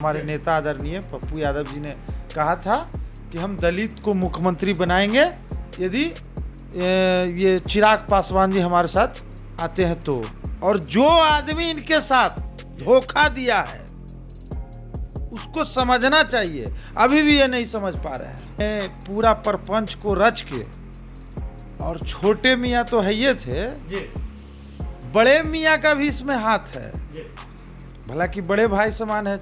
हमारे नेता आदरणीय पप्पू यादव जी ने कहा था कि हम दलित को मुख्यमंत्री बनाएंगे यदि ये चिराग पासवान जी हमारे साथ आते हैं तो। और जो आदमी इनके साथ धोखा दिया है उसको समझना चाहिए, अभी भी ये नहीं समझ पा रहे हैं। पूरा प्रपंच को रच के, और छोटे मियाँ तो है ये थे, बड़े मियाँ का भी इसमें हाथ है, भला कि बड़े भाई समान है।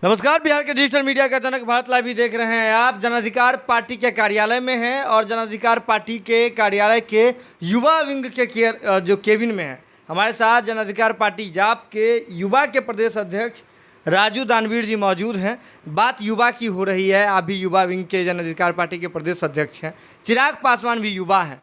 नमस्कार, बिहार के डिजिटल मीडिया का जनक भारत लाइव भी देख रहे हैं आप। जन अधिकार पार्टी के कार्यालय में हैं और जन अधिकार पार्टी के कार्यालय के युवा विंग के जो केबिन में है। हमारे साथ जन अधिकार पार्टी जाप के युवा के प्रदेश अध्यक्ष राजू दानवीर जी मौजूद हैं। बात युवा की हो रही है, आप भी युवा विंग के जन अधिकार पार्टी के प्रदेश अध्यक्ष हैं। चिराग पासवान भी युवा हैं।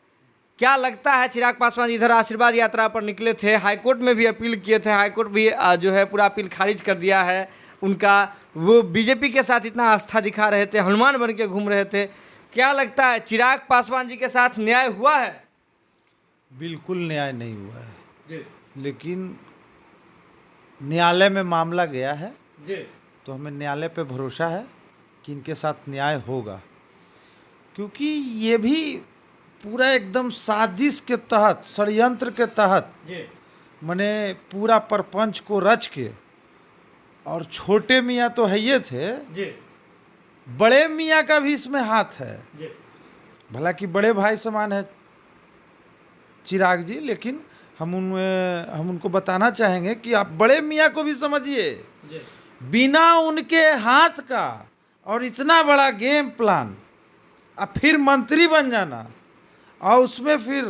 क्या लगता है, चिराग पासवान इधर आशीर्वाद यात्रा पर निकले थे, हाईकोर्ट में भी अपील किए थे, हाईकोर्ट भी जो है पूरा अपील खारिज कर दिया है उनका। वो बीजेपी के साथ इतना आस्था दिखा रहे थे, हनुमान बन के घूम रहे थे। क्या लगता है, चिराग पासवान जी के साथ न्याय हुआ है? बिल्कुल न्याय नहीं हुआ है जी। लेकिन न्यायालय में मामला गया है जी, तो हमें न्यायालय पे भरोसा है कि इनके साथ न्याय होगा, क्योंकि ये भी पूरा एकदम साजिश के तहत, षड्यंत्र के तहत मैंने पूरा प्रपंच को रच के, और छोटे मियाँ तो है ये थे जी, बड़े मियाँ का भी इसमें हाथ है जी। भला कि बड़े भाई समान है चिराग जी, लेकिन हम उनको बताना चाहेंगे कि आप बड़े मियाँ को भी समझिए। बिना उनके हाथ का और इतना बड़ा गेम प्लान, अब फिर मंत्री बन जाना और उसमें फिर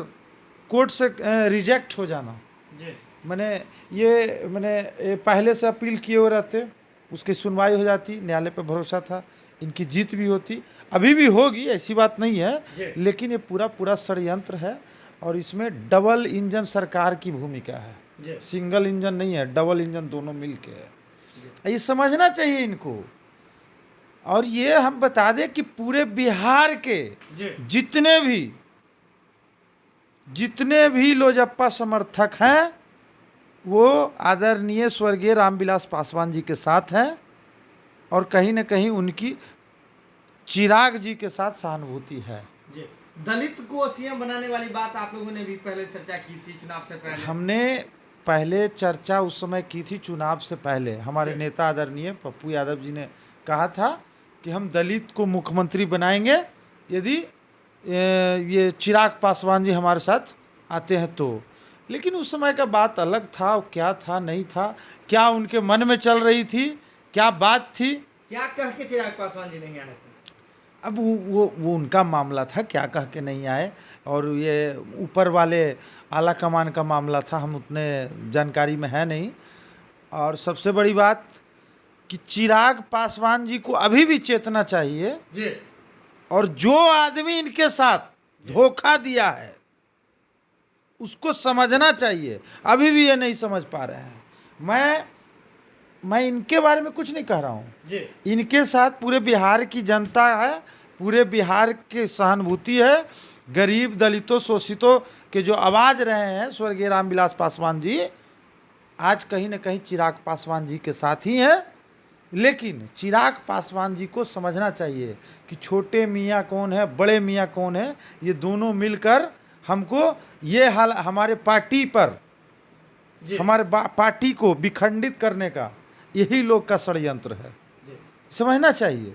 कोर्ट से रिजेक्ट हो जाना, मैंने पहले से अपील किए हुए रहते, उसकी सुनवाई हो जाती, न्यायालय पर भरोसा था, इनकी जीत भी होती, अभी भी होगी, ऐसी बात नहीं है। लेकिन ये पूरा षड्यंत्र है और इसमें डबल इंजन सरकार की भूमिका है, सिंगल इंजन नहीं है, डबल इंजन दोनों मिल के है। ये समझना चाहिए इनको। और ये हम बता दें कि पूरे बिहार के जितने भी लोजप्पा समर्थक हैं वो आदरणीय स्वर्गीय रामविलास पासवान जी के साथ हैं, और कहीं न कहीं उनकी चिराग जी के साथ सहानुभूति है। दलित को सीएम बनाने वाली बात आप लोगों ने भी पहले चर्चा की थी चुनाव से पहले। हमने पहले चर्चा उस समय की थी, चुनाव से पहले हमारे नेता आदरणीय पप्पू यादव जी ने कहा था कि हम दलित को मुख्यमंत्री बनाएंगे यदि ये चिराग पासवान जी हमारे साथ आते हैं तो। लेकिन उस समय का बात अलग था, क्या था नहीं था, क्या उनके मन में चल रही थी, क्या बात थी, क्या कह के चिराग पासवान जी नहीं आए थे? अब वो उनका मामला था, क्या कह के नहीं आए, और ये ऊपर वाले आला कमान का मामला था, हम उतने जानकारी में है नहीं। और सबसे बड़ी बात कि चिराग पासवान जी को अभी भी चेतना चाहिए जी। और जो आदमी इनके साथ धोखा दिया है उसको समझना चाहिए, अभी भी ये नहीं समझ पा रहे हैं। मैं इनके बारे में कुछ नहीं कह रहा हूँ, इनके साथ पूरे बिहार की जनता है, पूरे बिहार की सहानुभूति है। गरीब दलितों शोषितों के जो आवाज़ रहे हैं स्वर्गीय रामविलास पासवान जी, आज कहीं न कहीं चिराग पासवान जी के साथ ही हैं। लेकिन चिराग पासवान जी को समझना चाहिए कि छोटे मियाँ कौन है, बड़े मियाँ कौन है, ये दोनों मिलकर हमको ये हाल, हमारे पार्टी पर, हमारे पार्टी को विखंडित करने का यही लोग का षड्यंत्र है, समझना चाहिए।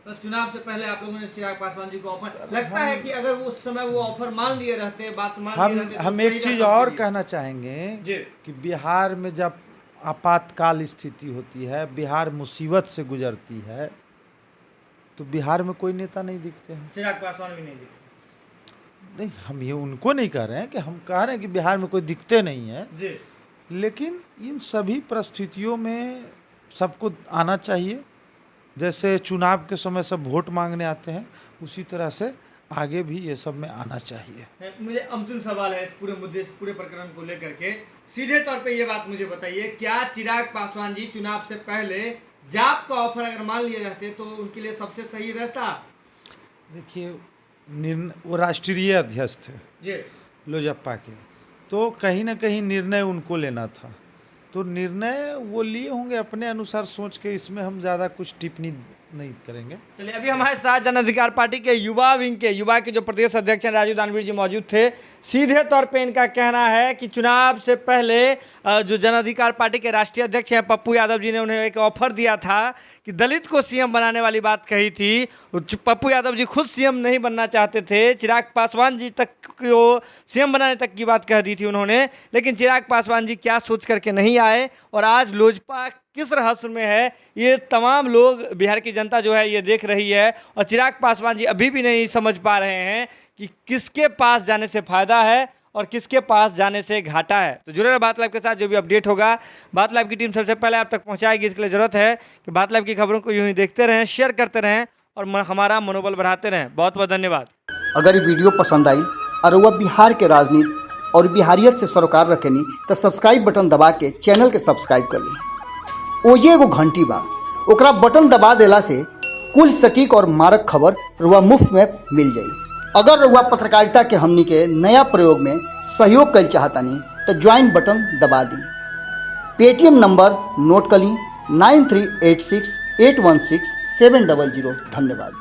तो चुनाव से पहले आप लोगों ने चिराग पासवान जी को ऑफर, लगता है कि अगर उस समय वो ऑफर मान लिए रहते, बात मान लिए रहते, हम एक चीज और कहना चाहेंगे कि बिहार में जब आपातकाल स्थिति होती है, बिहार मुसीबत से गुजरती है, तो बिहार में कोई नेता नहीं दिखते हैं। चिराग पासवान भी नहीं दिखते। नहीं, हम ये उनको नहीं कह रहे हैं, कि हम कह रहे हैं कि बिहार में कोई दिखते नहीं है जी। लेकिन इन सभी परिस्थितियों में सबको आना चाहिए। जैसे चुनाव के समय सब वोट मांगने आते हैं, उसी तरह से आगे भी ये सब में आना चाहिए। मुझे अंतिम सवाल है इस पूरे मुद्दे, इस पूरे प्रकरण को लेकर के, सीधे तौर पे ये बात मुझे बताइए, क्या चिराग पासवान जी चुनाव से पहले जाप का ऑफर अगर मान लिए रहते तो उनके लिए सबसे सही रहता? देखिए, वो राष्ट्रीय अध्यक्ष थे जी, लोजप्पा के, तो कहीं ना कहीं निर्णय उनको लेना था। तो निर्णय वो लिए होंगे अपने अनुसार सोच के, इसमें हम ज़्यादा कुछ टिप्पणी नहीं करेंगे। चलिए, अभी हमारे साथ जन अधिकार पार्टी के युवा विंग के युवा के जो प्रदेश अध्यक्ष हैं राजीव दानवीर जी मौजूद थे। सीधे तौर पे इनका कहना है कि चुनाव से पहले जो जन अधिकार पार्टी के राष्ट्रीय अध्यक्ष हैं पप्पू यादव जी ने उन्हें एक ऑफर दिया था कि दलित को सीएम बनाने वाली बात कही थी। पप्पू यादव जी खुद सीएम नहीं बनना चाहते थे, चिराग पासवान जी तक को सीएम बनाने तक की बात कह दी थी उन्होंने, लेकिन चिराग पासवान जी क्या सोच करके नहीं आए। और आज लोजपा किस रहस्य में है ये तमाम लोग, बिहार की जनता जो है ये देख रही है। और चिराग पासवान जी अभी भी नहीं समझ पा रहे हैं कि किसके पास जाने से फायदा है और किसके पास जाने से घाटा है। तो जुड़े रहे बात लाइव के साथ, जो भी अपडेट होगा बात लाइव की टीम सबसे पहले आप तक पहुंचाएगी। इसके लिए जरूरत है कि बात लाइव की खबरों को यूं ही देखते रहें, शेयर करते रहें और हमारा मनोबल बढ़ाते रहें। बहुत बहुत धन्यवाद। अगर ये वीडियो पसंद आई और वह बिहार के राजनीति और बिहारियत से सरोकार रखेनी तो सब्सक्राइब बटन दबा के चैनल के सब्सक्राइब कर ली। ओजे एगो घंटी बा, ओकरा बटन दबा देला से कुल सटीक और मारक खबर रुआ मुफ्त में मिल जाई। अगर रुआ पत्रकारिता के हमनी के नया प्रयोग में सहयोग कर चाहतानी तो ज्वाइन बटन दबा दी। पेटीएम नंबर नोट कर ली 9386816700। धन्यवाद।